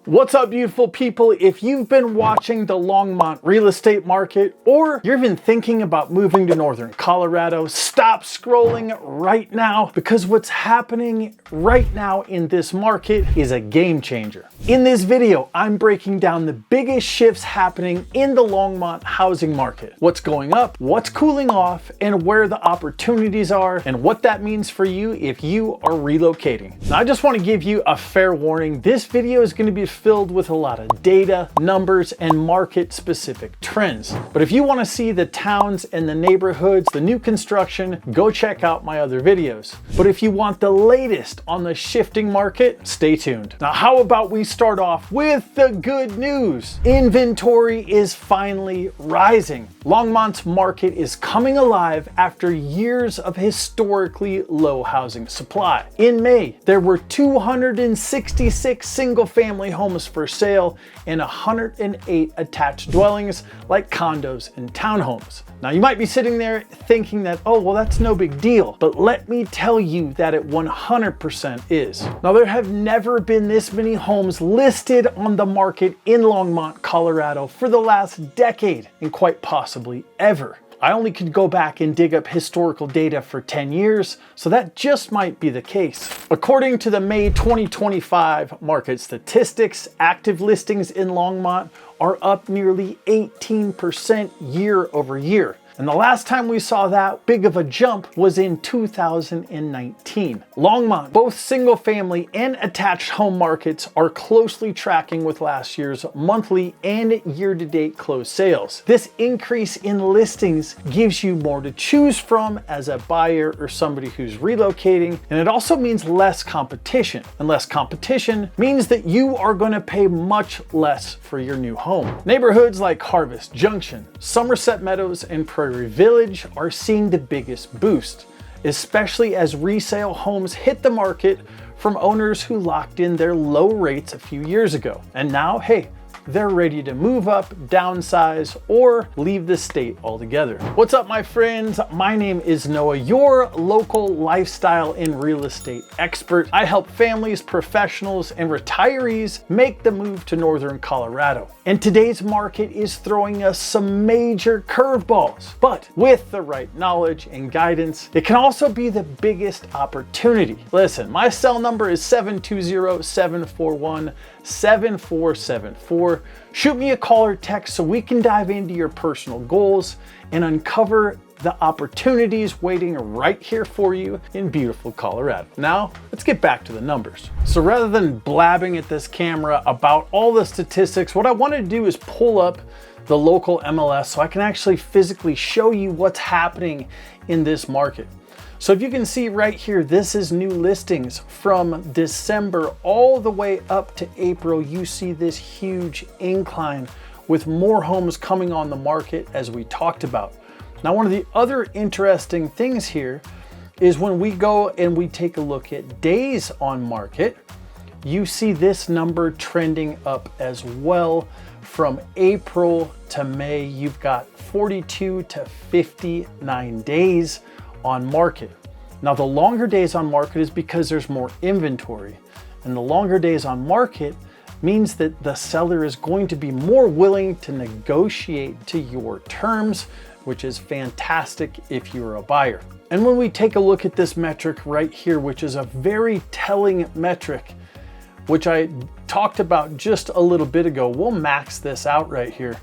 What's up, beautiful people? If you've been watching the Longmont real estate market, or you're even thinking about moving to northern Colorado, stop scrolling right now, because what's happening right now in this market is a game changer. In this video, I'm breaking down the biggest shifts happening in the Longmont housing market. What's going up, what's cooling off, and where the opportunities are, and what that means for you if you are relocating. Now, I just want to give you a fair warning. This video is going to be filled with a lot of data, numbers, and market specific trends. But if you want to see the towns and the neighborhoods, the new construction, go check out my other videos. But if you want the latest on the shifting market, stay tuned. Now, how about we start off with the good news? Inventory is finally rising. Longmont's market is coming alive after years of historically low housing supply. In May, there were 266 single-family homes for sale and 108 attached dwellings like condos and townhomes. Now, you might be sitting there thinking that, oh, well, that's no big deal. But let me tell you that it 100% is. Now, there have never been this many homes listed on the market in Longmont, Colorado for the last decade, and quite possibly ever. I only could go back and dig up historical data for 10 years, so that just might be the case. According to the May 2025 market statistics, active listings in Longmont are up nearly 18% year over year. And the last time we saw that big of a jump was in 2019. Longmont, both single family and attached home markets are closely tracking with last year's monthly and year-to-date closed sales. This increase in listings gives you more to choose from as a buyer or somebody who's relocating, and it also means less competition. And less competition means that you are going to pay much less for your new home. Neighborhoods like Harvest, Junction, Somerset Meadows, and Prairie Village are seeing the biggest boost, especially as resale homes hit the market from owners who locked in their low rates a few years ago. And now, hey, they're ready to move up, downsize, or leave the state altogether. What's up, my friends? My name is Noah, your local lifestyle and real estate expert. I help families, professionals, and retirees make the move to northern Colorado. And today's market is throwing us some major curveballs, but with the right knowledge and guidance, it can also be the biggest opportunity. Listen, my cell number is 720-741-7474. Shoot me a call or text so we can dive into your personal goals and uncover the opportunities waiting right here for you in beautiful Colorado. Now, let's get back to the numbers. So rather than blabbing at this camera about all the statistics, what I want to do is pull up the local MLS so I can actually physically show you what's happening in this market. So if you can see right here, this is new listings from December all the way up to April. You see this huge incline with more homes coming on the market as we talked about. Now, one of the other interesting things here is when we go and we take a look at days on market, you see this number trending up as well. From April to May, you've got 42 to 59 days on market. Now, the longer days on market is because there's more inventory, and the longer days on market means that the seller is going to be more willing to negotiate to your terms, which is fantastic if you're a buyer. And when we take a look at this metric right here, which is a very telling metric, which I talked about just a little bit ago, we'll max this out right here.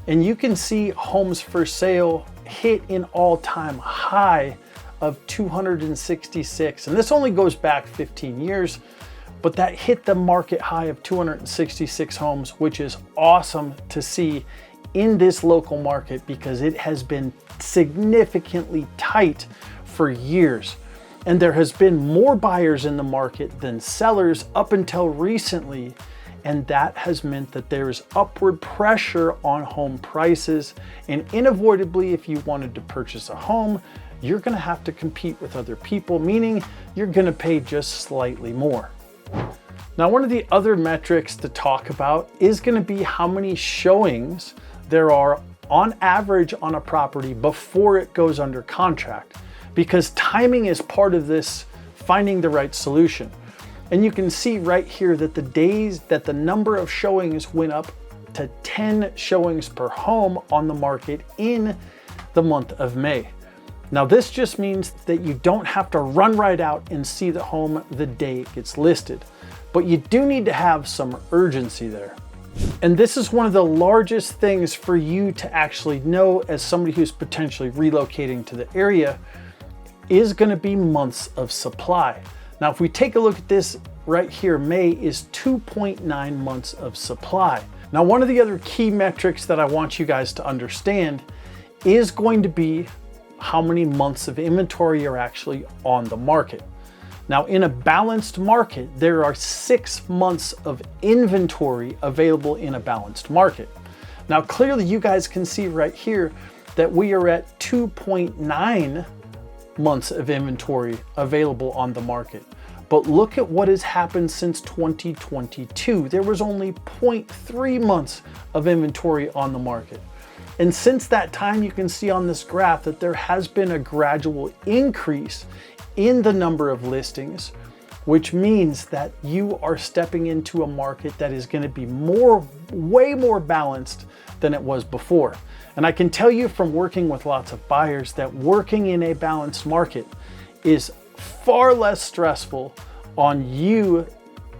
And you can see homes for sale hit an all-time high of 266. And this only goes back 15 years, but that hit the market high of 266 homes, which is awesome to see in this local market because it has been significantly tight for years. And there has been more buyers in the market than sellers up until recently. And that has meant that there is upward pressure on home prices. And unavoidably, if you wanted to purchase a home, you're going to have to compete with other people, meaning you're going to pay just slightly more. Now, one of the other metrics to talk about is going to be how many showings there are on average on a property before it goes under contract, because timing is part of this finding the right solution. And you can see right here that the number of showings went up to 10 showings per home on the market in the month of May. Now this just means that you don't have to run right out and see the home the day it gets listed, but you do need to have some urgency there. And this is one of the largest things for you to actually know as somebody who's potentially relocating to the area is going to be months of supply. Now, if we take a look at this right here, May is 2.9 months of supply. Now, one of the other key metrics that I want you guys to understand is going to be how many months of inventory are actually on the market. Now, in a balanced market, there are 6 months of inventory available in a balanced market. Now, clearly you guys can see right here that we are at 2.9 months of inventory available on the market. But look at what has happened since 2022. There was only 0.3 months of inventory on the market. And since that time, you can see on this graph that there has been a gradual increase in the number of listings, which means that you are stepping into a market that is going to be way more balanced than it was before. And I can tell you from working with lots of buyers that working in a balanced market is far less stressful on you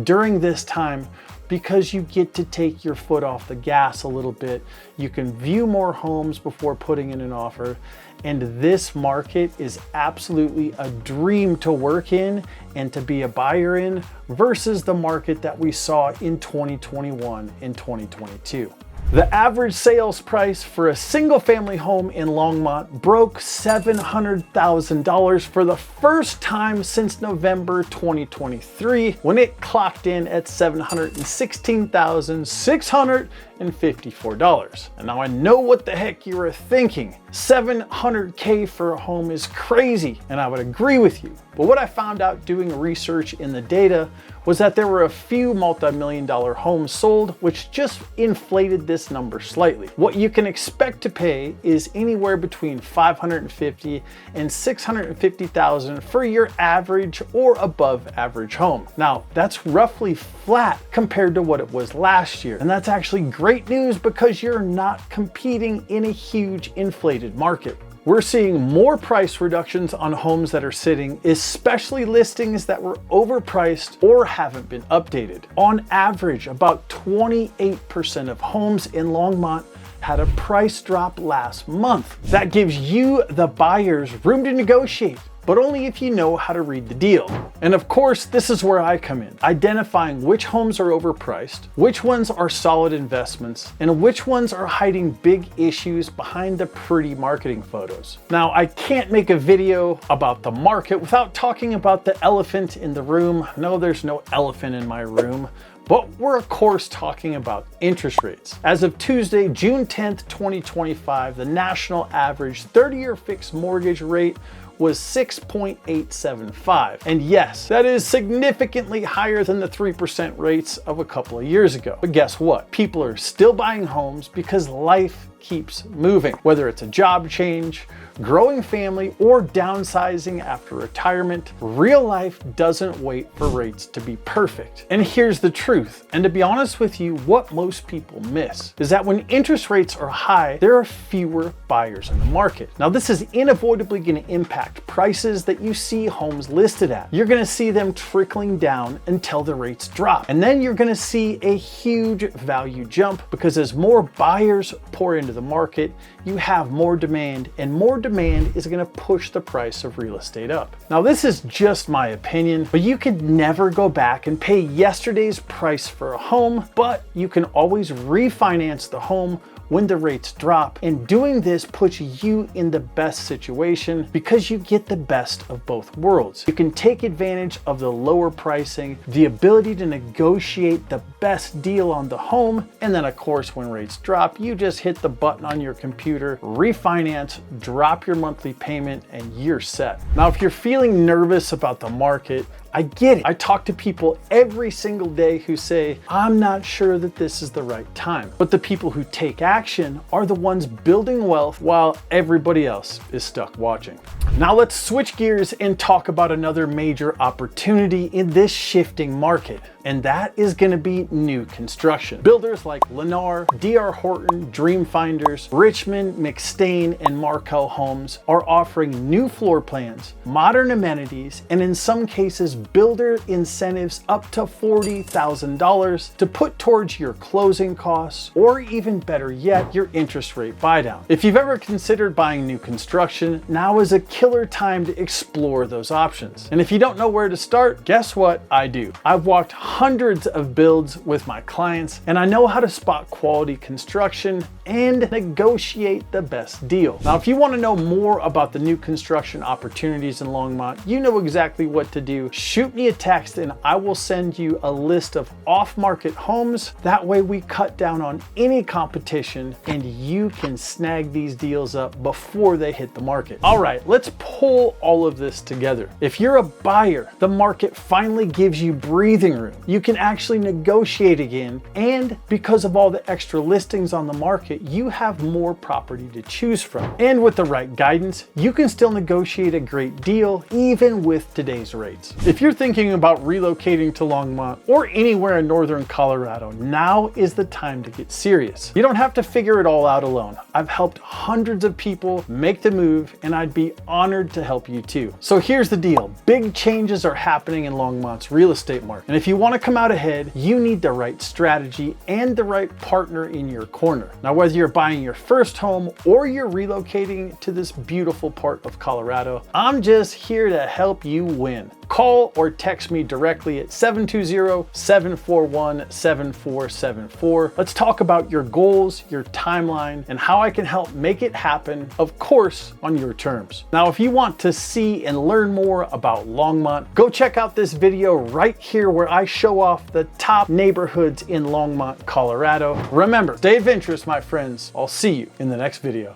during this time because you get to take your foot off the gas a little bit. You can view more homes before putting in an offer. And this market is absolutely a dream to work in and to be a buyer in versus the market that we saw in 2021 and 2022. The average sales price for a single family home in Longmont broke $700,000 for the first time since November 2023, when it clocked in at $716,654. And now I know what the heck you were thinking. $700K for a home is crazy, and I would agree with you. But what I found out doing research in the data was that there were a few multi-million-dollar homes sold, which just inflated this number slightly. What you can expect to pay is anywhere between $550,000 and $650,000 for your average or above average home. Now, that's roughly flat compared to what it was last year. And that's actually great news because you're not competing in a huge inflated market. We're seeing more price reductions on homes that are sitting, especially listings that were overpriced or haven't been updated. On average, about 28% of homes in Longmont had a price drop last month. That gives you, the buyers, room to negotiate, but only if you know how to read the deal. And of course, this is where I come in, identifying which homes are overpriced, which ones are solid investments, and which ones are hiding big issues behind the pretty marketing photos. Now, I can't make a video about the market without talking about the elephant in the room. No, there's no elephant in my room. But we're of course talking about interest rates. As of Tuesday, June 10th, 2025, the national average 30-year fixed mortgage rate was 6.875. And yes, that is significantly higher than the 3% rates of a couple of years ago. But guess what? People are still buying homes because life keeps moving. Whether it's a job change, growing family, or downsizing after retirement, real life doesn't wait for rates to be perfect. And here's the truth, and to be honest with you, what most people miss is that when interest rates are high, there are fewer buyers in the market. Now, this is unavoidably going to impact prices that you see homes listed at. You're going to see them trickling down until the rates drop. And then you're going to see a huge value jump because as more buyers pour into the market, you have more demand, and more demand is going to push the price of real estate up. Now, this is just my opinion, but you could never go back and pay yesterday's price for a home, but you can always refinance the home when the rates drop. And doing this puts you in the best situation because you get the best of both worlds. You can take advantage of the lower pricing, the ability to negotiate the best deal on the home, and then of course when rates drop, you just hit the button on your computer, refinance, drop your monthly payment, and you're set. Now, if you're feeling nervous about the market, I get it. I talk to people every single day who say, I'm not sure that this is the right time. But the people who take action are the ones building wealth while everybody else is stuck watching. Now let's switch gears and talk about another major opportunity in this shifting market, and that is going to be new construction. Builders like Lennar, D.R. Horton, Dreamfinders, Richmond, McStain, and Markel Homes are offering new floor plans, modern amenities, and in some cases builder incentives up to $40,000 to put towards your closing costs, or even better yet, your interest rate buydown. If you've ever considered buying new construction, now is a killer time to explore those options. And if you don't know where to start, guess what? I do. I've walked hundreds of builds with my clients, and I know how to spot quality construction and negotiate the best deal. Now, if you want to know more about the new construction opportunities in Longmont, you know exactly what to do. Shoot me a text and I will send you a list of off-market homes. That way we cut down on any competition and you can snag these deals up before they hit the market. All right, let's pull all of this together. If you're a buyer, the market finally gives you breathing room. You can actually negotiate again, and because of all the extra listings on the market, you have more property to choose from. And with the right guidance, you can still negotiate a great deal even with today's rates. If you're thinking about relocating to Longmont or anywhere in northern Colorado, now is the time to get serious. You don't have to figure it all out alone. I've helped hundreds of people make the move, and I'd be honored to help you too. So here's the deal. Big changes are happening in Longmont's real estate market. And if you want to come out ahead, you need the right strategy and the right partner in your corner. Now, whether you're buying your first home or you're relocating to this beautiful part of Colorado, I'm just here to help you win. Call or text me directly at 720-741-7474. Let's talk about your goals, your timeline, and how I can help make it happen, of course, on your terms. Now, if you want to see and learn more about Longmont, go check out this video right here where I show off the top neighborhoods in Longmont, Colorado. Remember, stay adventurous, my friends. I'll see you in the next video.